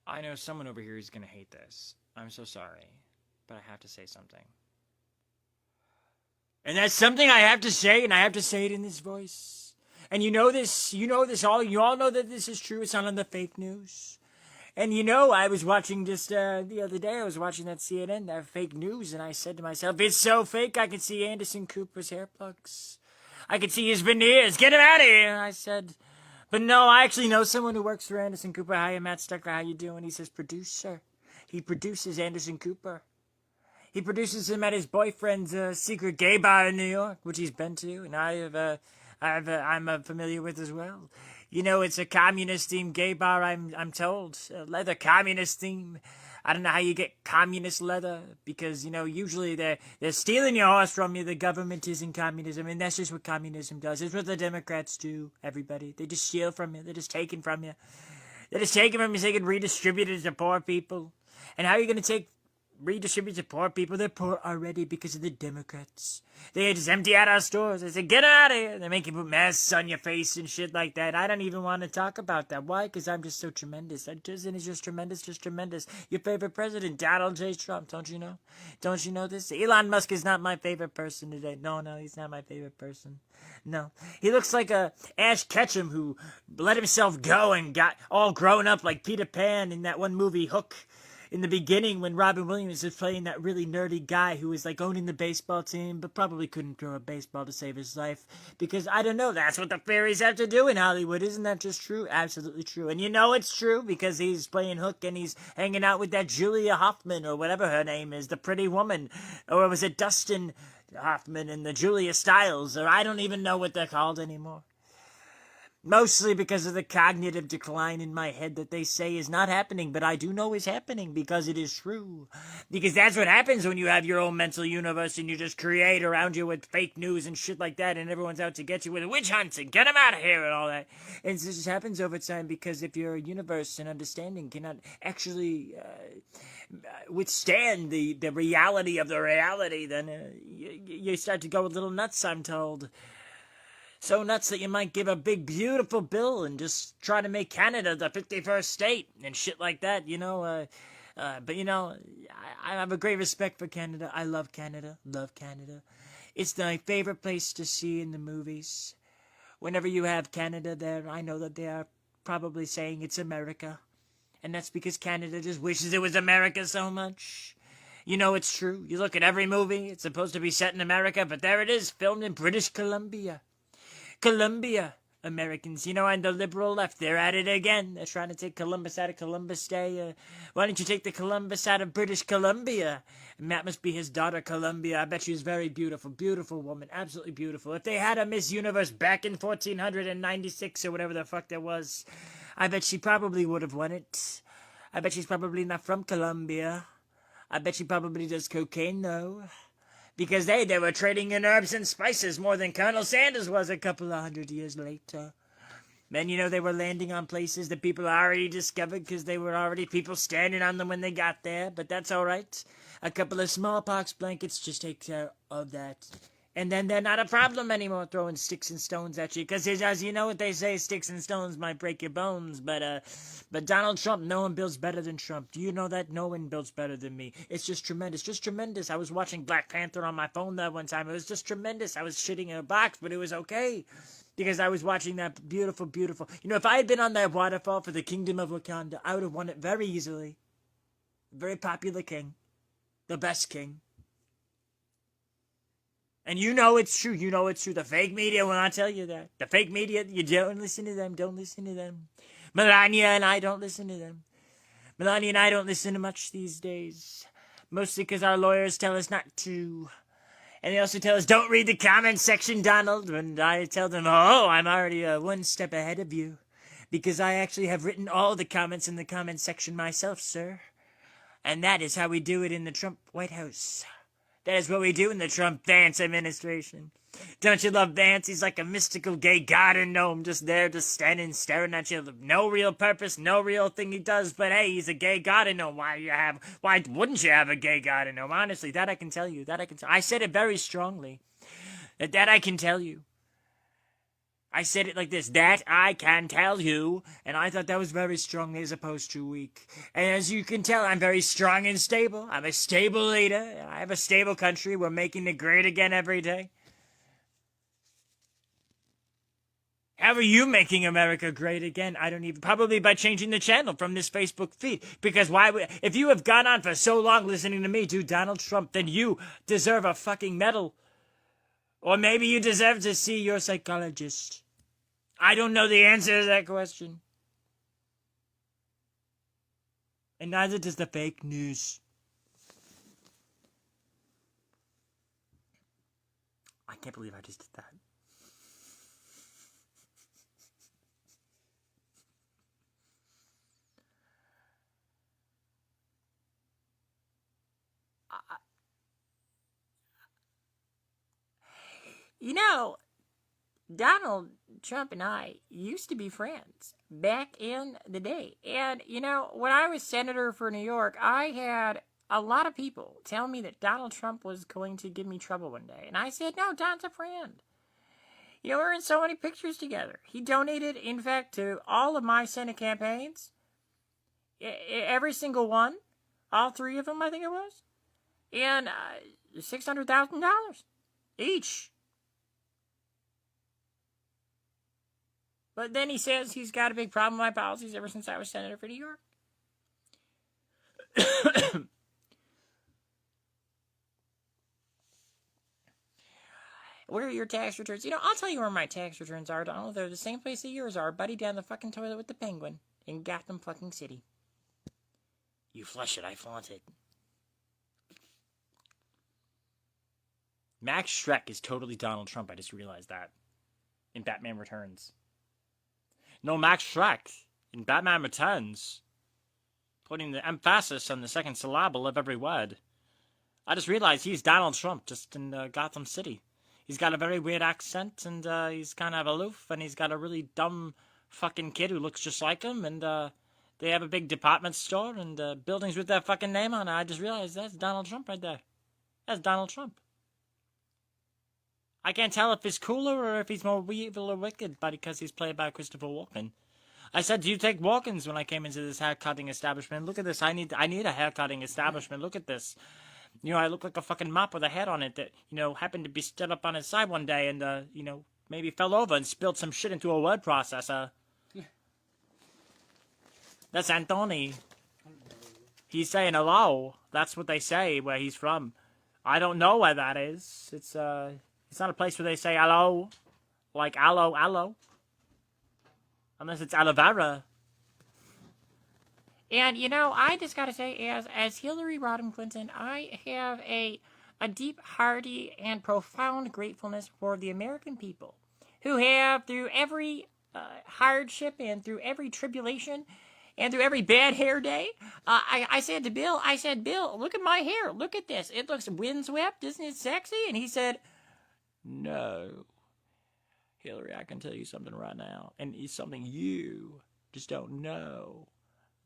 I know someone over here is going to hate this. I'm so sorry, but I have to say something. And that's something I have to say, and I have to say it in this voice. And you know this, you all know that this is true. It's not on the fake news. And I was watching just the other day, I was watching that CNN, that fake news, and I said to myself, it's so fake, I can see Anderson Cooper's hair plugs. I can see his veneers. Get him out of here. And I said, but no, I actually know someone who works for Anderson Cooper. Hi, Matt Stucker. How you doing? He says, producer. He produces Anderson Cooper. He produces him at his boyfriend's secret gay bar in New York, which he's been to, and I'm familiar with as well. It's a communist-themed gay bar, I'm told. A leather communist theme. I don't know how you get communist leather, because, usually they're stealing your horse from you. The government isn't communism, and that's just what communism does. It's what the Democrats do, everybody. They just steal from you. They're just taking from you. They're just taking from you so they can redistribute it to poor people. And how are you going to redistribute to poor people? They're poor already because of the Democrats. They just empty out our stores. They say, get out of here. They make you put masks on your face and shit like that. I don't even want to talk about that. Why? Because I'm just so tremendous. Isn't it just tremendous? Just tremendous. Your favorite president, Donald J. Trump. Don't you know? Don't you know this? Elon Musk is not my favorite person today. No, he's not my favorite person. No. He looks like a Ash Ketchum who let himself go and got all grown up like Peter Pan in that one movie, Hook. In the beginning, when Robin Williams was playing that really nerdy guy who was like owning the baseball team, but probably couldn't throw a baseball to save his life. Because, I don't know, that's what the fairies have to do in Hollywood. Isn't that just true? Absolutely true. And it's true because he's playing Hook and he's hanging out with that Julia Hoffman or whatever her name is, the pretty woman. Or was it Dustin Hoffman and the Julia Stiles? Or I don't even know what they're called anymore. Mostly because of the cognitive decline in my head that they say is not happening, but I do know is happening because it is true. Because that's what happens when you have your own mental universe and you just create around you with fake news and shit like that, and everyone's out to get you with witch hunts and get them out of here and all that. And this just happens over time because if your universe and understanding cannot actually withstand the reality of the reality, then you start to go a little nuts, I'm told. So nuts that you might give a big, beautiful bill and just try to make Canada the 51st state and shit like that, But, I have a great respect for Canada. I love Canada. Love Canada. It's my favorite place to see in the movies. Whenever you have Canada there, I know that they are probably saying it's America. And that's because Canada just wishes it was America so much. It's true. You look at every movie, it's supposed to be set in America, but there it is, filmed in British Columbia. Columbia, Americans, and the liberal left, they're at it again. They're trying to take Columbus out of Columbus Day. Why don't you take the Columbus out of British Columbia? And that must be his daughter, Columbia. I bet she's very beautiful. Beautiful woman. Absolutely beautiful. If they had a Miss Universe back in 1496 or whatever the fuck that was, I bet she probably would have won it. I bet she's probably not from Columbia. I bet she probably does cocaine, though. Because they were trading in herbs and spices more than Colonel Sanders was a couple of 100 years later. Then, they were landing on places that people already discovered because they were already people standing on them when they got there. But that's all right. A couple of smallpox blankets just take care of that. And then they're not a problem anymore throwing sticks and stones at you. Because as you know what they say, sticks and stones might break your bones. But Donald Trump, no one builds better than Trump. Do you know that? No one builds better than me. It's just tremendous. Just tremendous. I was watching Black Panther on my phone that one time. It was just tremendous. I was shitting in a box, but it was okay. Because I was watching that beautiful, beautiful. If I had been on that waterfall for the Kingdom of Wakanda, I would have won it very easily. Very popular king. The best king. And it's true. It's true. The fake media will not tell you that. The fake media, you don't listen to them. Don't listen to them. Melania and I don't listen to them. Melania and I don't listen to much these days. Mostly because our lawyers tell us not to. And they also tell us, don't read the comment section, Donald. And I tell them, I'm already one step ahead of you. Because I actually have written all the comments in the comment section myself, sir. And that is how we do it in the Trump White House. That is what we do in the Trump-Vance administration. Don't you love Vance? He's like a mystical gay garden gnome just there, just standing, staring at you. No real purpose, no real thing he does, but hey, he's a gay garden gnome. Why wouldn't you have a gay garden gnome? Honestly, that I can tell you. I said it very strongly. That I can tell you. I said it like this, that I can tell you, and I thought that was very strong as opposed to weak. And as you can tell, I'm very strong and stable. I'm a stable leader, and I have a stable country. We're making it great again every day. How are you making America great again? I don't even, probably by changing the channel from this Facebook feed. Because if you have gone on for so long listening to me do Donald Trump, then you deserve a fucking medal. Or maybe you deserve to see your psychologist. I don't know the answer to that question. And neither does the fake news. I can't believe I just did that. You know, Donald Trump and I used to be friends back in the day. And, you know, when I was senator for New York, I had a lot of people tell me that Donald Trump was going to give me trouble one day. And I said, no, Don's a friend. You know, we're in so many pictures together. He donated, in fact, to all of my Senate campaigns. Every single one. All three of them, I think it was. And $600,000 each. But then he says he's got a big problem with my policies ever since I was senator for New York. Where are your tax returns? You know, I'll tell you where my tax returns are, Donald. They're the same place that yours are, buddy, down the fucking toilet with the penguin in Gotham fucking City. You flush it, I flaunt it. Max Schreck is totally Donald Trump, I just realized that. In Batman Returns. No, Max Schreck in Batman Returns, putting the emphasis on the second syllable of every word. I just realized he's Donald Trump, just in Gotham City. He's got a very weird accent, and he's kind of aloof, and he's got a really dumb fucking kid who looks just like him, and they have a big department store and buildings with their fucking name on it. I just realized that's Donald Trump right there. That's Donald Trump. I can't tell if he's cooler or if he's more evil or wicked, but because he's played by Christopher Walken. I said, do you take Walkens when I came into this haircutting establishment? Look at this. I need a haircutting establishment. Look at this. You know, I look like a fucking mop with a head on it that, you know, happened to be stood up on his side one day and, you know, maybe fell over and spilled some shit into a word processor. Yeah. That's Anthony. He's saying hello. That's what they say where he's from. I don't know where that is. It's not a place where they say hello. Like aloe, aloe. Unless it's aloe vera. And, you know, I just gotta say, as Hillary Rodham Clinton, I have a deep, hearty, and profound gratefulness for the American people who have, through every hardship and through every tribulation and through every bad hair day, I said to Bill, Bill, look at my hair. Look at this. It looks windswept. Isn't it sexy? And he said, no. Hillary, I can tell you something right now. And it's something you just don't know.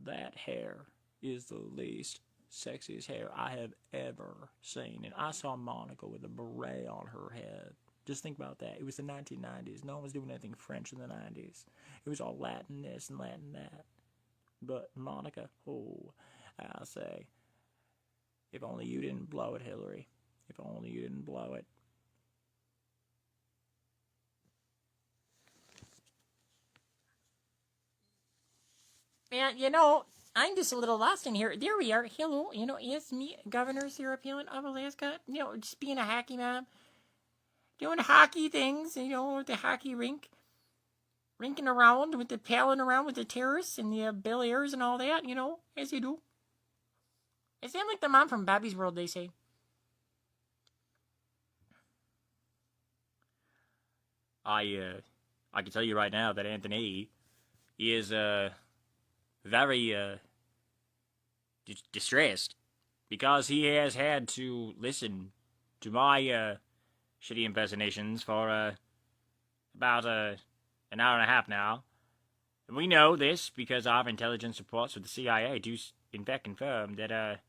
That hair is the least sexiest hair I have ever seen. And I saw Monica with a beret on her head. Just think about that. It was the 1990s. No one was doing anything French in the 90s. It was all Latin this and Latin that. But Monica, oh, I'll say, if only you didn't blow it, Hillary. If only you didn't blow it. And, you know, I'm just a little lost in here. There we are. Hello. You know, it's me, Governor Serapion of Alaska. You know, just being a hockey mom. Doing hockey things, you know, at the hockey rink. Rinking around with the palling around with the terrorists and the Bel Airs and all that, you know, as you do. I sound like the mom from Bobby's World, they say. I can tell you right now that Anthony is, very distressed because he has had to listen to my shitty impersonations for about an hour and a half now. And we know this because our intelligence reports with the CIA do in fact confirm that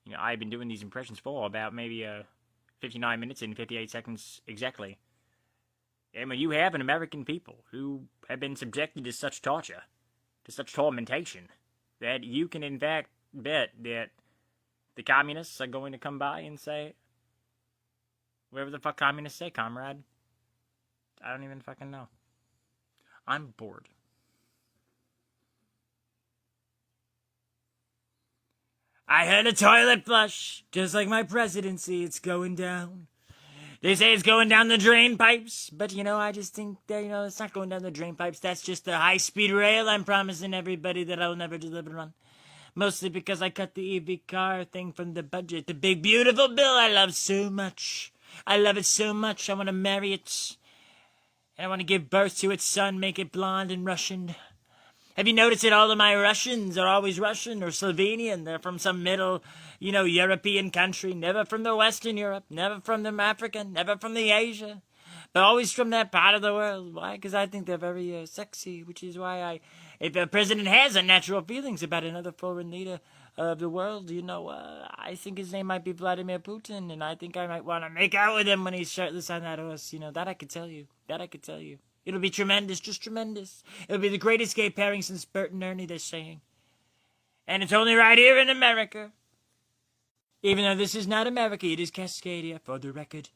you know, I've been doing these impressions for about maybe 59 minutes and 58 seconds exactly. And when you have an American people who have been subjected to such torture, to such tormentation, that you can in fact bet that the communists are going to come by and say, whatever the fuck communists say, comrade. I don't even fucking know. I'm bored. I heard a toilet flush, just like my presidency, it's going down. They say it's going down the drain pipes, but I just think that, it's not going down the drain pipes. That's just the high-speed rail I'm promising everybody that I'll never deliver on. Mostly because I cut the EV car thing from the budget. The big, beautiful bill I love so much. I love it so much, I want to marry it. And I want to give birth to its son, make it blonde and Russian. Have you noticed that all of my Russians are always Russian or Slovenian? They're from some middle, European country. Never from the Western Europe. Never from the Africa. Never from the Asia. But always from that part of the world. Why? Because I think they're very sexy. Which is why if a president has unnatural feelings about another foreign leader of the world, I think his name might be Vladimir Putin. And I think I might want to make out with him when he's shirtless on that horse. That I could tell you. It'll be tremendous, just tremendous. It'll be the greatest gay pairing since Bert and Ernie, they're saying. And it's only right here in America. Even though this is not America, it is Cascadia, for the record.